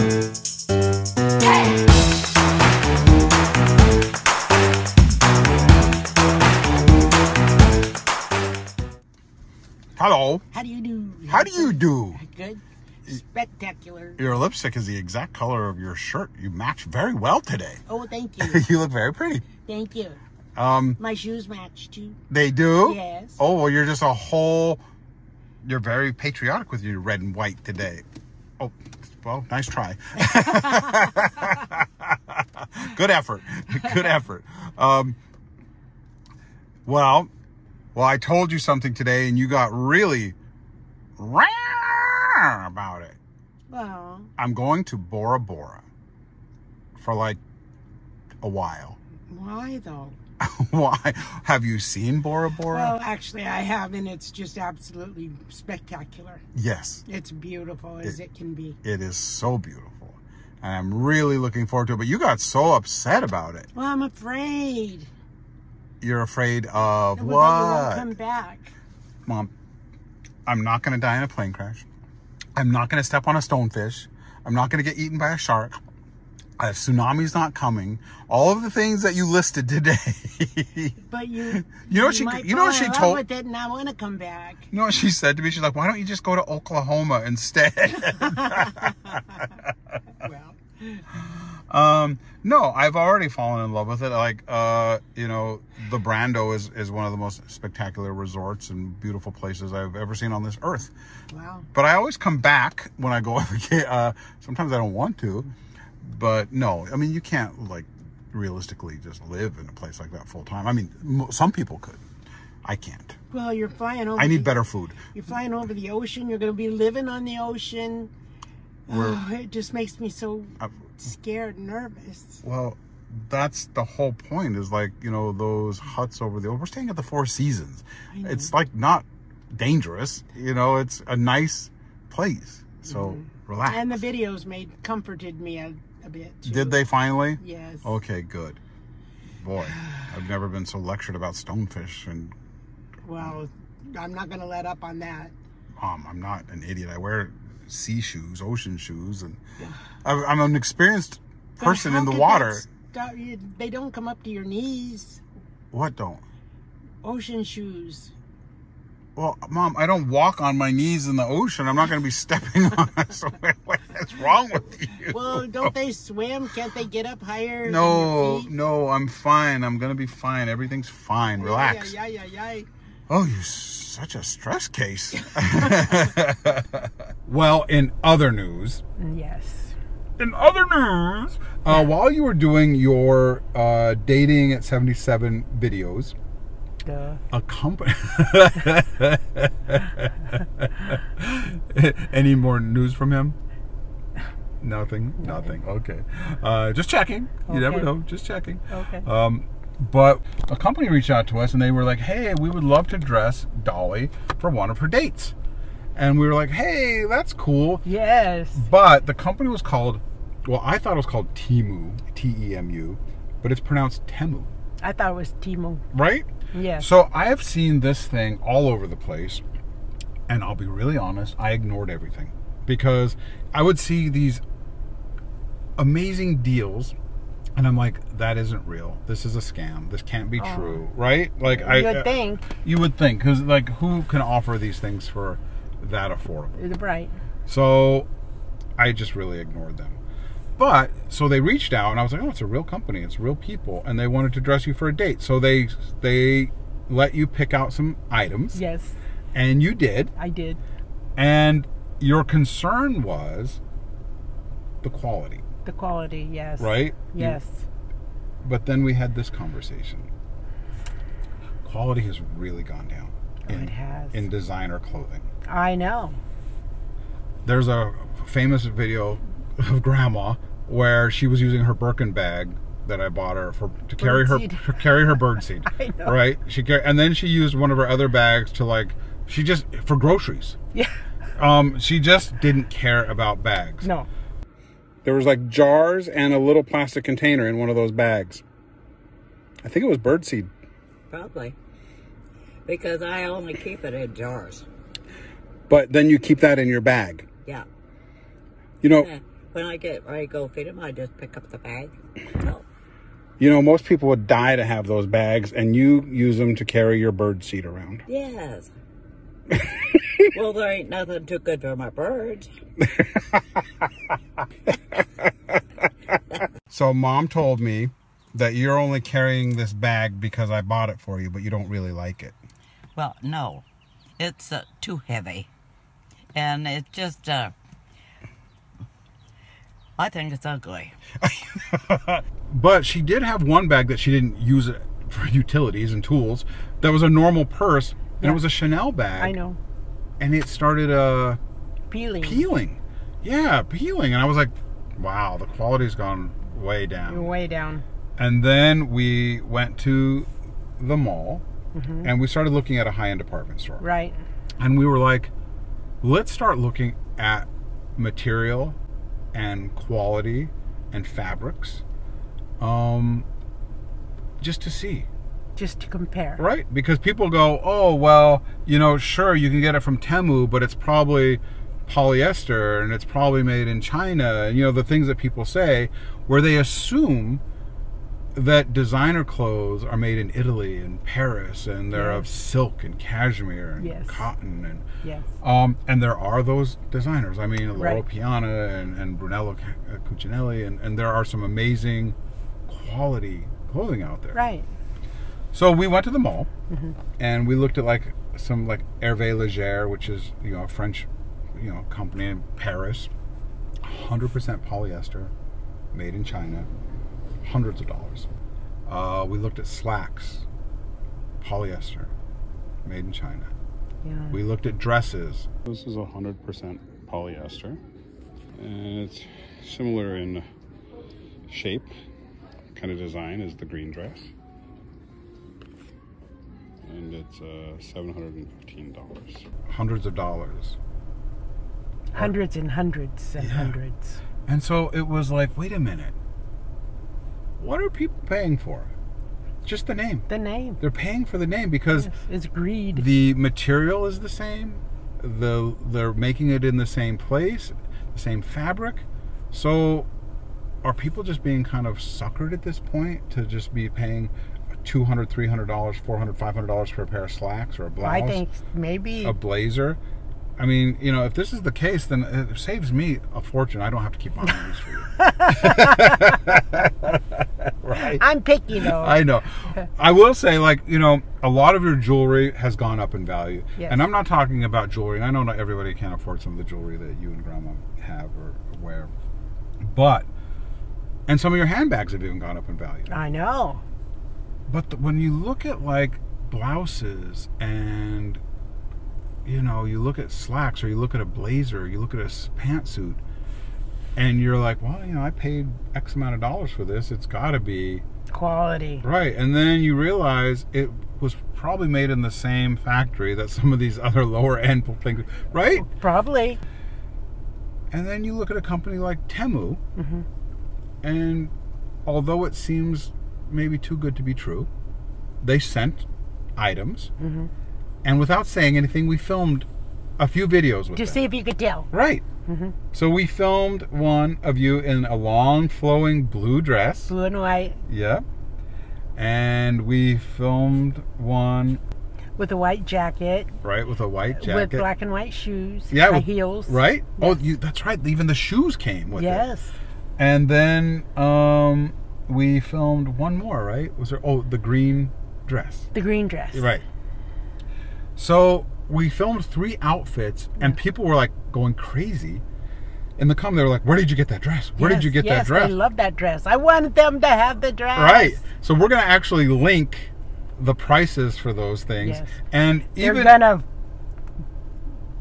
Hello. How do you do? How do you do? Good. Spectacular. Your lipstick is the exact color of your shirt. You match very well today. Oh, thank you. You look very pretty. Thank you. My shoes match too. They do? Yes. Oh, well, you're just a whole... You're very patriotic with your red and white today. Oh, well, nice try. Good effort. Good effort. Well, I told you something today, and you got really about it. Well, I'm going to Bora Bora for like a while. why though? Why? Have you seen Bora Bora? Well, actually, I haven't. It's just absolutely spectacular. Yes. It's beautiful as it can be. It is so beautiful. And I'm really looking forward to it. But you got so upset about it. Well, I'm afraid. You're afraid of That what? you won't come back. Mom, I'm not going to die in a plane crash. I'm not going to step on a stonefish. I'm not going to get eaten by a shark. A tsunami's not coming. All of the things that you listed today. But you know what she told with it and I want to come back. You know what she said to me? She's like, "Why don't you just go to Oklahoma instead?" Well. No, I've already fallen in love with it. Like, you know, the Brando is one of the most spectacular resorts and beautiful places I've ever seen on this earth. Wow. But I always come back when I go. Sometimes I don't want to, but no, I mean, you can't like realistically just live in a place like that full time. I mean, some people could. I can't. Well, you're flying over. I need better food. You're flying over the ocean. You're going to be living on the ocean. Oh, it just makes me so scared and nervous. Well, that's the whole point, is like, you know, those huts over we're staying at the Four Seasons. It's like not dangerous, you know, it's a nice place. So relax. And the videos comforted me a bit too. Did they finally? Yes. Okay, good. Boy, I've never been so lectured about stonefish. And well, I'm not going to let up on that. I'm not an idiot. I wear sea shoes, ocean shoes, and I'm an experienced person in the water. They don't come up to your knees. What don't? Ocean shoes. Well, Mom, I don't walk on my knees in the ocean. I'm not going to be stepping on it. So what's wrong with you? Well, don't they swim? Can't they get up higher? No, no, I'm fine. I'm going to be fine. Everything's fine. Relax. Yeah. Oh, you're such a stress case. Well, in other news. Yes. In other news, while you were doing your dating at 77 videos, a company. Any more news from him? Nothing. Okay. Just checking. You never know. Just checking. Okay. But a company reached out to us and they were like, "Hey, we would love to dress Dolly for one of her dates." And we were like, "Hey, that's cool." Yes. But the company was called, well, I thought it was called Temu, T-E-M-U, but it's pronounced Temu. I thought it was Temu. Right? Yes. So I have seen this thing all over the place, and I'll be really honest, I ignored everything. Because I would see these amazing deals, and I'm like, that isn't real. This is a scam. This can't be true, right? Like you would think, because like, who can offer these things for that affordable? Right. So I just really ignored them. But so they reached out, and I was like, oh, it's a real company. It's real people, and they wanted to dress you for a date. So they let you pick out some items. Yes. And you did. I did. And your concern was the quality. The quality, yes. Right? Yes. But then we had this conversation. Quality has really gone down. It has. In designer clothing. I know. There's a famous video of Grandma where she was using her Birkin bag that I bought her to carry her birdseed. I know. Right? And then she used one of her other bags to for groceries. Yeah. She just didn't care about bags. No. There was like jars and a little plastic container in one of those bags. I think it was birdseed. Probably. Because I only keep it in jars. But then you keep that in your bag. Yeah. You know. when I get ready to go feed them, I just pick up the bag. Oh. You know, most people would die to have those bags, and you use them to carry your bird seed around. Yes. Well, there ain't nothing too good for my birds. So Mom told me that you're only carrying this bag because I bought it for you, but you don't really like it. Well, no. It's too heavy. And it's just, I think it's ugly. But she did have one bag that she didn't use it for utilities and tools. That was a normal purse, and it was a Chanel bag. I know. And it started peeling. Yeah, peeling. And I was like, wow, the quality's gone way down. Way down. And then we went to the mall, and we started looking at a high-end department store. Right. And we were like, let's start looking at material and quality and fabrics, just to see. Just to compare. Right? Because people go, oh, well, you know, sure, you can get it from Temu, but it's probably polyester and it's probably made in China. And, you know, the things that people say, where they assume that designer clothes are made in Italy and Paris, and they're of silk and cashmere and cotton, and and there are those designers. I mean, Loro Piana and Brunello Cucinelli, and there are some amazing quality clothing out there. Right. So we went to the mall, and we looked at like some like Hervé Leger, which is, you know, a French, you know, company in Paris, 100% polyester, made in China. Hundreds of dollars. We looked at slacks, polyester, made in China. Yeah. We looked at dresses. This is 100% polyester, and it's similar in shape, kind of design as the green dress, and it's $715. Hundreds of dollars. Hundreds and hundreds and hundreds. And so it was like, wait a minute. What are people paying for? Just the name. The name. They're paying for the name because it's greed. The material is the same. They're making it in the same place, the same fabric. So are people just being kind of suckered at this point to just be paying $200, $300, $400, $500 for a pair of slacks or a blouse? I think maybe a blazer. I mean, you know, if this is the case, then it saves me a fortune. I don't have to keep buying these for you. Right? I'm picky, though. I know. I will say, like, you know, a lot of your jewelry has gone up in value. Yes. And I'm not talking about jewelry. I know not everybody can afford some of the jewelry that you and Grandma have or wear. But, and some of your handbags have even gone up in value. I know. But when you look at, like, blouses and, you know, you look at slacks, or you look at a blazer, you look at a pantsuit, and you're like, well, you know, I paid X amount of dollars for this. It's got to be quality. Right. And then you realize it was probably made in the same factory that some of these other lower end things, right? Probably. And then you look at a company like Temu, and although it seems maybe too good to be true, they sent items. And without saying anything, we filmed a few videos with them. To see if you could tell. Right. So we filmed one of you in a long, flowing blue dress. Blue and white. Yeah. And we filmed one with a white jacket. Right, with a white jacket. With black and white shoes. Yeah. High heels. Right? Yes. Oh, that's right. Even the shoes came with it. Yes. And then we filmed one more, right? Was there? Oh, the green dress. The green dress. Right. So we filmed 3 outfits, and people were like going crazy. In the comment, they were like, "Where did you get that dress? Where did you get that dress?" Yes, I love that dress. I wanted them to have the dress. Right. So we're gonna actually link the prices for those things, and they're gonna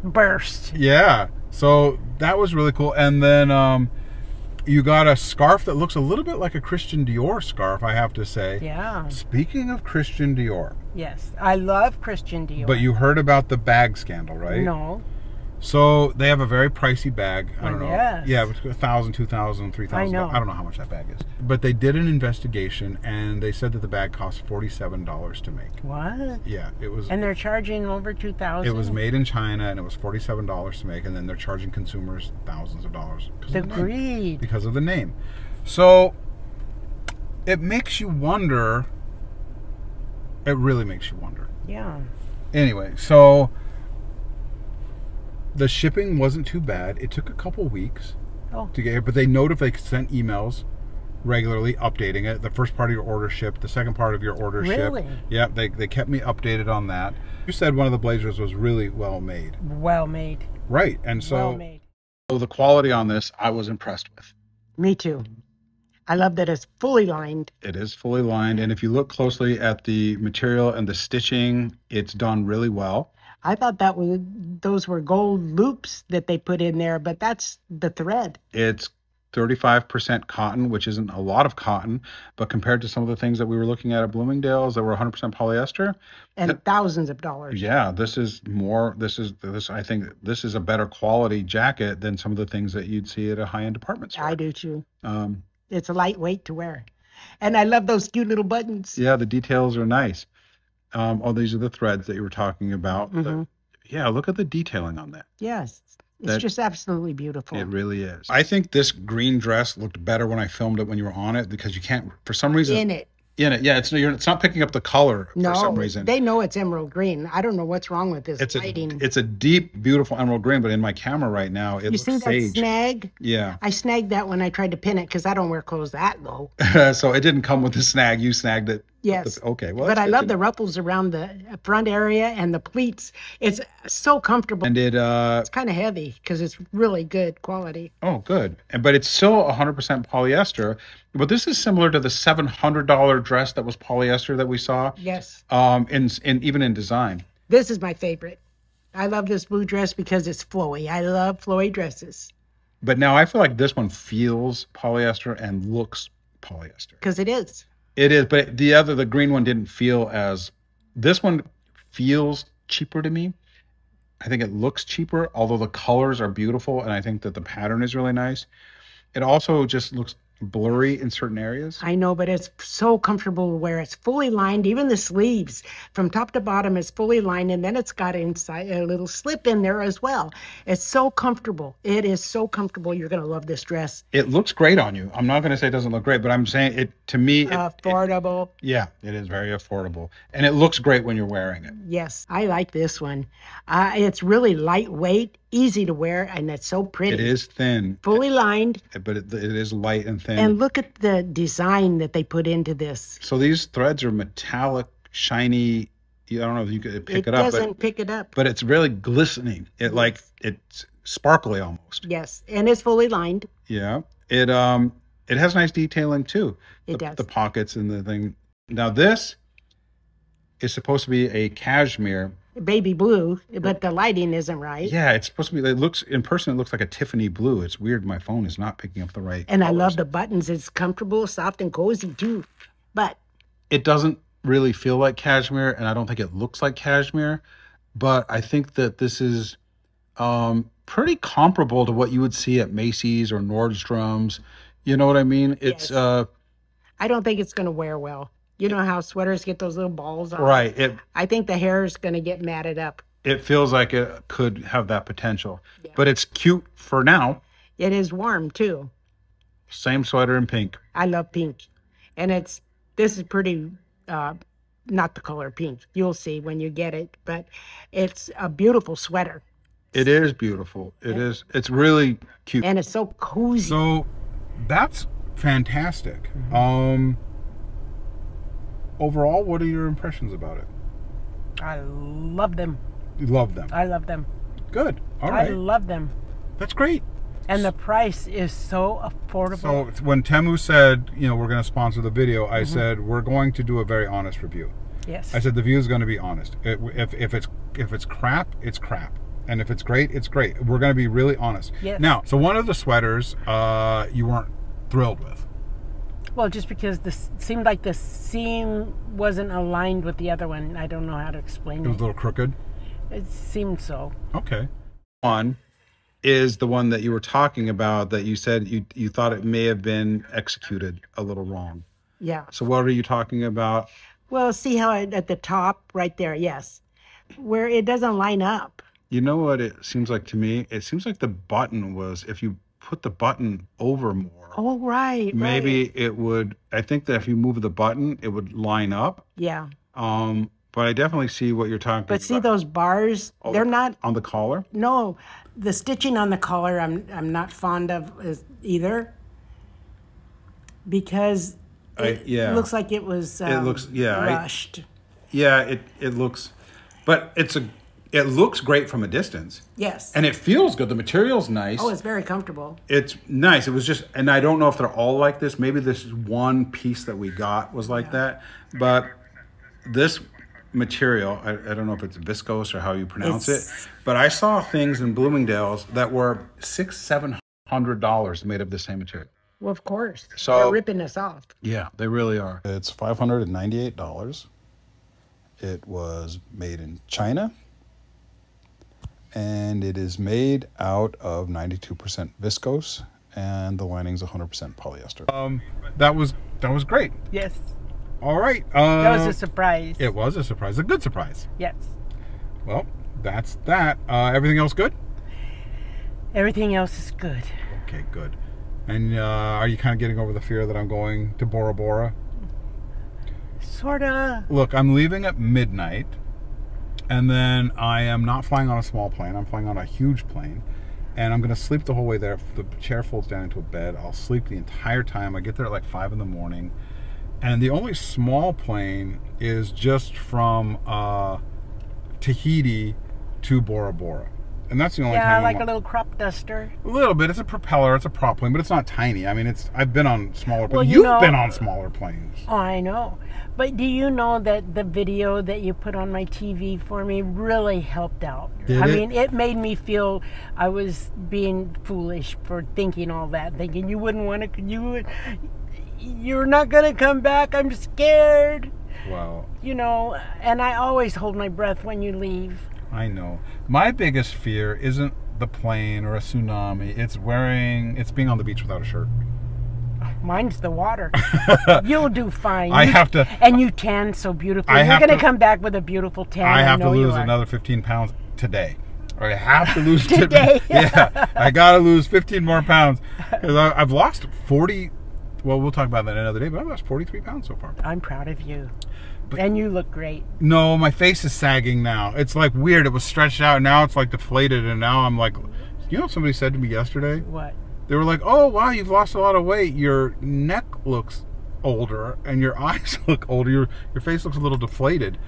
burst. Yeah. So that was really cool. And then you got a scarf that looks a little bit like a Christian Dior scarf, I have to say. Yeah. Speaking of Christian Dior. Yes, I love Christian Dior. But you heard about the bag scandal, right? No. So they have a very pricey bag. I don't know. Yes. Yeah, it's $1,000, $2,000, $3,000. I know. I don't know how much that bag is. But they did an investigation, and they said that the bag cost $47 to make. What? Yeah, it was. And they're charging over $2,000. It was made in China, and it was $47 to make, and then they're charging consumers thousands of dollars. The greed. Because of the name. So it makes you wonder. It really makes you wonder. Yeah. Anyway, so the shipping wasn't too bad. It took a couple weeks to get here, but they sent emails regularly updating it. The first part of your order shipped, the second part of your order shipped. Really? Yeah, they kept me updated on that. You said one of the blazers was really well made. Well made. Right, and so, well made. So the quality on this I was impressed with. Me too. I love that it's fully lined. It is fully lined, and if you look closely at the material and the stitching, it's done really well. I thought those were gold loops that they put in there, but that's the thread. It's 35% cotton, which isn't a lot of cotton, but compared to some of the things that we were looking at Bloomingdales that were 100% polyester, and thousands of dollars. Yeah, this is more. I think this is a better quality jacket than some of the things that you'd see at a high-end department store. I do too. It's a lightweight to wear, and I love those cute little buttons. Yeah, the details are nice. Oh, these are the threads that you were talking about. Yeah, look at the detailing on that. Yes, it's just absolutely beautiful. It really is. I think this green dress looked better when I filmed it when you were on it, because you can't, for some reason. In it. Yeah, it's not picking up the color for some reason. They know it's emerald green. I don't know what's wrong with this lighting. It's a deep, beautiful emerald green, but in my camera right now, it looks sage. You see that snag? Yeah. I snagged that when I tried to pin it because I don't wear clothes that low. So it didn't come with the snag. You snagged it. Yes. Okay. Well, but I love the ruffles around the front area and the pleats. It's so comfortable. And it's kind of heavy because it's really good quality. Oh, good. But it's still 100% polyester. But this is similar to the $700 dress that was polyester that we saw. Yes. Even in design. This is my favorite. I love this blue dress because it's flowy. I love flowy dresses. But now I feel like this one feels polyester and looks polyester. Because it is. It is, but the green one didn't feel as. This one feels cheaper to me. I think it looks cheaper, although the colors are beautiful, and I think that the pattern is really nice. It also just looks blurry in certain areas. I know, but it's so comfortable to wear. It's fully lined. Even the sleeves from top to bottom is fully lined, and then it's got inside a little slip in there as well. It's so comfortable. It is so comfortable. You're going to love this dress. It looks great on you. I'm not going to say it doesn't look great, but I'm saying it, to me, affordable. Yeah, it is very affordable, and it looks great when you're wearing it. Yes, I like this one. It's really lightweight, easy to wear, and it's so pretty. It is thin, fully lined, but it is light and thin. And look at the design that they put into this. So these threads are metallic, shiny. I don't know if you could pick it up. It doesn't pick it up. But it's really glistening. It's sparkly almost. Yes, and it's fully lined. Yeah. It has nice detailing too. It does. The pockets and the thing. Now this is supposed to be a cashmere. Baby blue, but the lighting isn't right. Yeah, it's supposed to be. It looks in person. It looks like a Tiffany blue. It's weird. My phone is not picking up the right. And colors. I love the buttons. It's comfortable, soft, and cozy too. But it doesn't really feel like cashmere, and I don't think it looks like cashmere. But I think that this is pretty comparable to what you would see at Macy's or Nordstrom's. You know what I mean? It's. Yes. I don't think it's going to wear well. You know how sweaters get those little balls on? Right. I think the hair is going to get matted up. It feels like it could have that potential. Yeah. But it's cute for now. It is warm, too. Same sweater in pink. I love pink. And this is pretty, not the color pink. You'll see when you get it. But it's a beautiful sweater. It is beautiful. It is. It's really cute. And it's so cozy. So that's fantastic. Mm-hmm. Overall, what are your impressions about it? I love them. You love them? I love them. Good. All right. I love them. That's great. And the price is so affordable. So when Temu said, we're going to sponsor the video, I said, we're going to do a very honest review. Yes. I said the view is going to be honest. If it's crap, it's crap. And if it's great, it's great. We're going to be really honest. Yes. Now, so one of the sweaters you weren't thrilled with. Well, just because seemed like the seam wasn't aligned with the other one. I don't know how to explain it. It was a little crooked? It seemed so. Okay. one is the one that you were talking about that you said you thought it may have been executed a little wrong. Yeah. So what are you talking about? Well, see how at the top right there, yes, where it doesn't line up. You know what it seems like to me? It seems like the button was, if you put the button over more, Oh, right. maybe it would, I think that if you move the button, it would line up. Yeah. But I definitely see what you're talking about. But see those bars? They're not on the collar? No, the stitching on the collar I'm not fond of either, because it looks like it was rushed. It looks, but it looks great from a distance. Yes. And it feels good. The material's nice. Oh, it's very comfortable. It's nice. It was just, and I don't know if they're all like this. Maybe this one piece that we got was like that. But this material, I don't know if it's viscose or how you pronounce it, but I saw things in Bloomingdales that were $600-700 made of the same material. Well, of course. So they're ripping us off. Yeah, they really are. It's $598. It was made in China, and it is made out of 92% viscose, and the lining's 100% polyester. That was great. Yes. All right. That was a surprise. It was a surprise. A good surprise. Yes. Well, that's that. Everything else good? Everything else is good. Okay, good. And are you kind of getting over the fear that I'm going to Bora Bora? Sorta. Look, I'm leaving at midnight, and then I am not flying on a small plane. I'm flying on a huge plane, and I'm going to sleep the whole way there. If the chair folds down into a bed, I'll sleep the entire time. I get there at like 5 in the morning. And the only small plane is just from Tahiti to Bora Bora. And that's the only time. Yeah, like a little crop duster. A little bit. It's a propeller. It's a prop plane, but it's not tiny. I mean, I've been on smaller planes. Well, You've been on smaller planes. Oh, I know. But do you know that the video that you put on my TV for me really helped out? I mean, it made me feel I was being foolish for thinking all that, thinking you wouldn't want to, you're not going to come back. I'm scared. Wow. You know, and I always hold my breath when you leave. I know. My biggest fear isn't the plane or a tsunami. It's being on the beach without a shirt. Mine's the water. You'll do fine. And you tan so beautifully. You're going to come back with a beautiful tan. I have to lose another 15 pounds today. I have to lose today. Yeah. I got to lose 15 more pounds. Because I've lost 40. Well, we'll talk about that another day, but I've lost 43 pounds so far. I'm proud of you. And you look great. No, my face is sagging now. It's like weird. It was stretched out, and now it's like deflated, and now I'm like, you know what somebody said to me yesterday? What? They were like, oh, wow, you've lost a lot of weight. Your neck looks older, and your eyes look older. Your face looks a little deflated.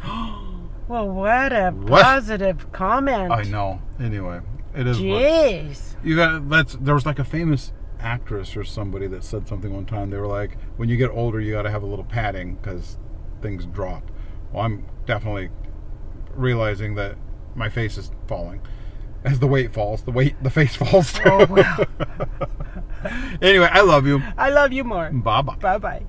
Well, what a positive comment. I know. Anyway, it is. Jeez. There was like a famous actress or somebody that said something one time. They were like, when you get older, you got to have a little padding because things drop. Well, I'm definitely realizing that my face is falling. As the weight falls, the face falls too. Oh, well. Anyway, I love you. I love you more. Bye-bye. Bye-bye.